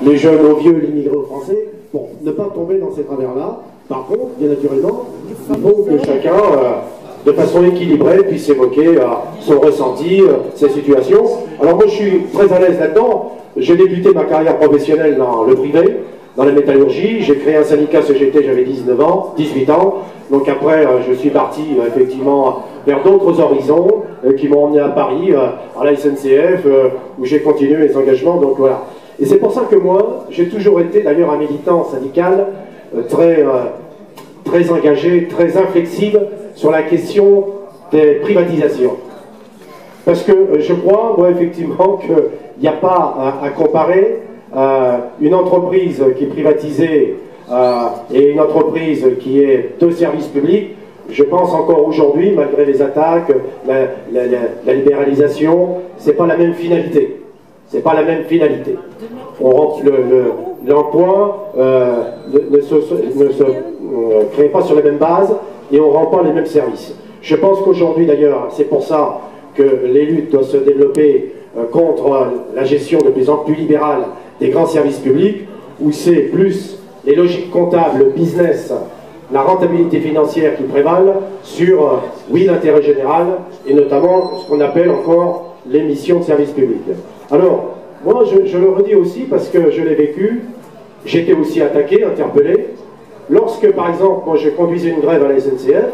les jeunes aux vieux, l'immigré aux Français, pour ne pas tomber dans ces travers-là. Par contre, bien naturellement, il faut que chacun, de façon équilibrée, puisse évoquer son ressenti, ses situations. Alors moi, je suis très à l'aise là-dedans. J'ai débuté ma carrière professionnelle dans le privé, dans la métallurgie. J'ai créé un syndicat CGT, j'avais 18 ans. Donc après, je suis parti effectivement vers d'autres horizons qui m'ont emmené à Paris, à la SNCF, où j'ai continué mes engagements. Donc voilà. Et c'est pour ça que moi, j'ai toujours été d'ailleurs un militant syndical très engagé, très inflexible sur la question des privatisations. Parce que je crois, moi, effectivement, qu'il n'y a pas à comparer une entreprise qui est privatisée et une entreprise qui est de service public. Je pense encore aujourd'hui, malgré les attaques, la libéralisation, c'est pas la même finalité. C'est pas la même finalité. L'emploi ne se crée pas sur les mêmes bases et on ne rend pas les mêmes services. Je pense qu'aujourd'hui, d'ailleurs, c'est pour ça que les luttes doivent se développer contre la gestion de plus en plus libérale des grands services publics, où c'est plus les logiques comptables, le business, la rentabilité financière qui prévalent sur, oui, l'intérêt général, et notamment ce qu'on appelle encore les missions de service public. Alors, moi, je le redis aussi parce que je l'ai vécu, j'étais aussi attaqué, interpellé, lorsque, par exemple, moi, je conduisais une grève à la SNCF,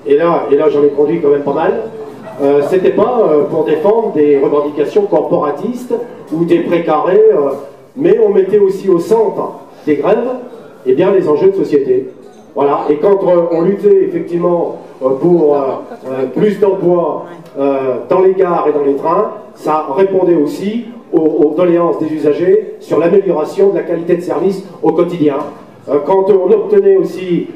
et là j'en ai conduit quand même pas mal, c'était pas pour défendre des revendications corporatistes ou des précarés, mais on mettait aussi au centre des grèves, eh bien, les enjeux de société. Voilà, et quand on luttait effectivement pour plus d'emplois dans les gares et dans les trains, ça répondait aussi aux doléances des usagers sur l'amélioration de la qualité de service au quotidien. Quand on obtenait aussi,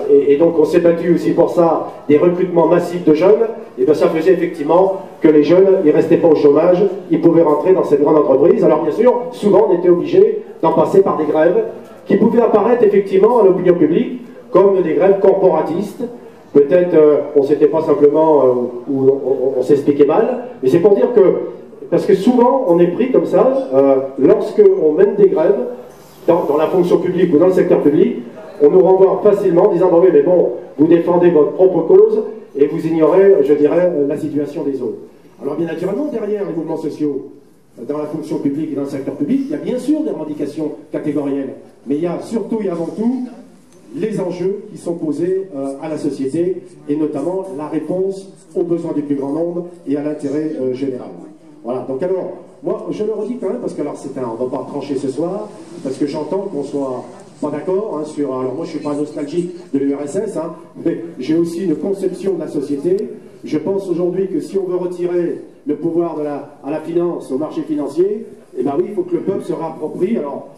et donc on s'est battu aussi pour ça, des recrutements massifs de jeunes, et bien ça faisait effectivement que les jeunes, ils ne restaient pas au chômage, ils pouvaient rentrer dans cette grande entreprise. Alors bien sûr, souvent on était obligé d'en passer par des grèves qui pouvaient apparaître effectivement à l'opinion publique comme des grèves corporatistes. Peut-être on s'était pas simplement, ou on s'expliquait mal, mais c'est pour dire que, parce que souvent on est pris comme ça, lorsque on mène des grèves, dans la fonction publique ou dans le secteur public, on nous renvoie facilement en disant, oui, mais bon, vous défendez votre propre cause et vous ignorez, je dirais, la situation des autres. Alors bien naturellement, derrière les mouvements sociaux, dans la fonction publique et dans le secteur public, il y a bien sûr des revendications catégorielles, mais il y a surtout et avant tout les enjeux qui sont posés à la société, et notamment la réponse aux besoins du plus grand nombre et à l'intérêt général. Voilà, donc alors, moi, je le redis quand même, parce que alors on ne va pas trancher ce soir, parce que j'entends qu'on soit pas d'accord sur... Alors moi, je ne suis pas nostalgique de l'URSS, mais j'ai aussi une conception de la société. Je pense aujourd'hui que si on veut retirer le pouvoir à la finance, au marché financier, eh bien oui, il faut que le peuple se réapproprie. Alors,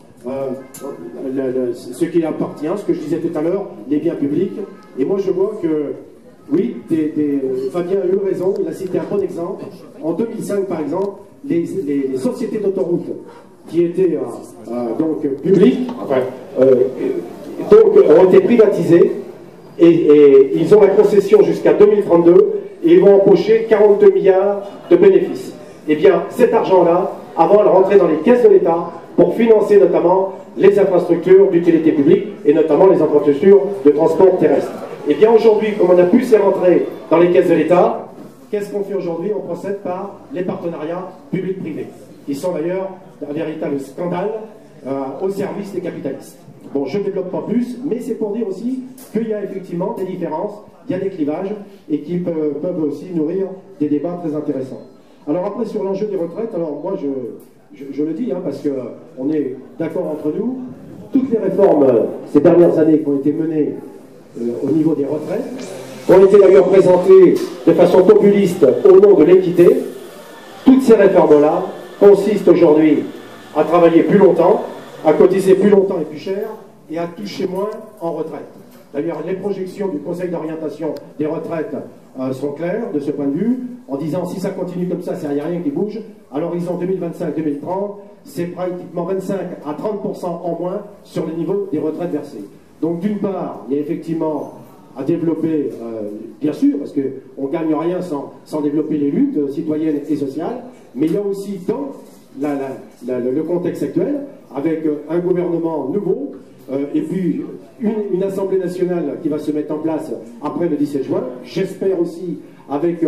ce qui appartient, ce que je disais tout à l'heure, les biens publics. Et moi, je vois que, oui, Fabien a eu raison, il a cité un bon exemple. En 2005, par exemple, les sociétés d'autoroutes qui étaient donc publiques, donc ont été privatisées, et ils ont la concession jusqu'à 2032, et ils vont empocher 42 milliards de bénéfices. Eh bien, cet argent-là, avant, elle rentrait dans les caisses de l'État pour financer notamment les infrastructures d'utilité publique, et notamment les infrastructures de transport terrestre. Eh bien, aujourd'hui, comme on a pu s'y rentrer dans les caisses de l'État, qu'est-ce qu'on fait aujourd'hui? On procède par les partenariats publics-privés, qui sont d'ailleurs un véritable scandale au service des capitalistes. Bon, je ne développe pas plus, mais c'est pour dire aussi qu'il y a effectivement des différences, il y a des clivages, et qui peuvent aussi nourrir des débats très intéressants. Alors après, sur l'enjeu des retraites, alors moi je le dis, parce qu'on est d'accord entre nous, toutes les réformes ces dernières années qui ont été menées au niveau des retraites, ont été d'ailleurs présentées de façon populiste au nom de l'équité. Toutes ces réformes-là consistent aujourd'hui à travailler plus longtemps, à cotiser plus longtemps et plus cher, et à toucher moins en retraite. D'ailleurs, les projections du Conseil d'orientation des retraites sont claires de ce point de vue, en disant si ça continue comme ça, il n'y a rien qui bouge. À l'horizon 2025-2030, c'est pratiquement 25 à 30% en moins sur le niveau des retraites versées. Donc d'une part, il y a effectivement à développer, bien sûr, parce qu'on ne gagne rien sans développer les luttes citoyennes et sociales, mais il y a aussi dans le contexte actuel, avec un gouvernement nouveau, et puis une Assemblée nationale qui va se mettre en place après le 17 juin. J'espère aussi avec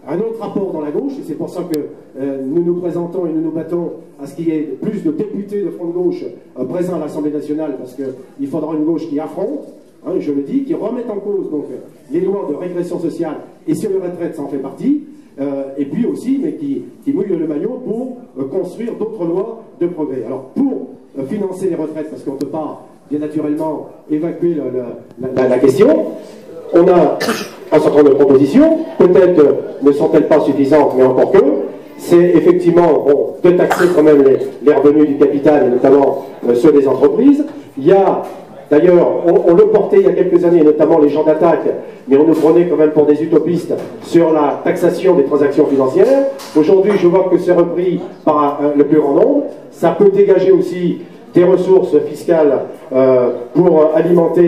un autre rapport dans la gauche, et c'est pour ça que nous nous présentons et nous nous battons à ce qu'il y ait plus de députés de Front de gauche présents à l'Assemblée nationale, parce qu'il faudra une gauche qui affronte, hein, je le dis, qui remette en cause donc les lois de régression sociale, et sur les retraites, ça en fait partie, et puis aussi, mais qui mouille le maillot pour construire d'autres lois de progrès. Alors, pour financer les retraites, parce qu'on ne peut pas, bien naturellement, évacuer la question, on a un certain nombre de propositions, peut-être ne sont-elles pas suffisantes, mais encore que, c'est effectivement de taxer quand même les revenus du capital, et notamment ceux des entreprises. Il y a, d'ailleurs, on le portait il y a quelques années, notamment les gens d'attaque, mais on nous prenait quand même pour des utopistes sur la taxation des transactions financières. Aujourd'hui, je vois que c'est repris par le plus grand nombre. Ça peut dégager aussi des ressources fiscales pour alimenter